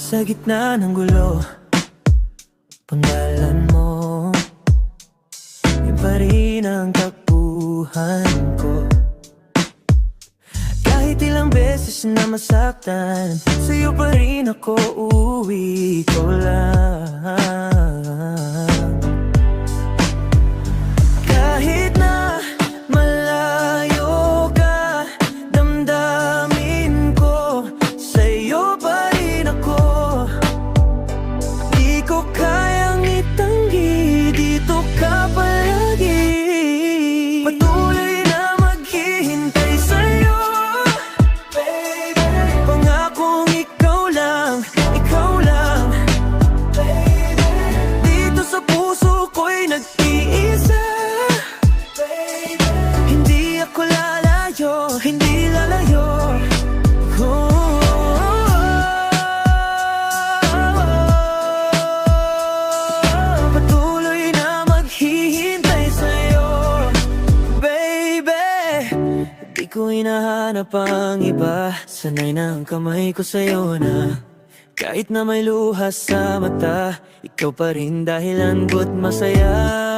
Sa gitna ng gulo, pangalan mo yun pa rin ang takbuhan ko. Kahit ilang beses na masaktan, sa'yo pa rin ako uuwi ko lang. Kahit na malayo ka, damdamin ko sa'yo pa rin ako. Di ko kayang itanggi, dito ka palagi. Patuloy na maghihintay sa'yo, baby. Pangakong ikaw lang, baby. Dito sa puso ko'y nag-iisa, baby. Hindi ako lalayo, hindi lalayo. Patuloy na maghihintay sa'yo, baby. Di ko hinahanap ang iba, sanay na ang kamay ko sa'yo na. Kahit na may luha sa mata, ikaw pa rin dahilan ko't masaya.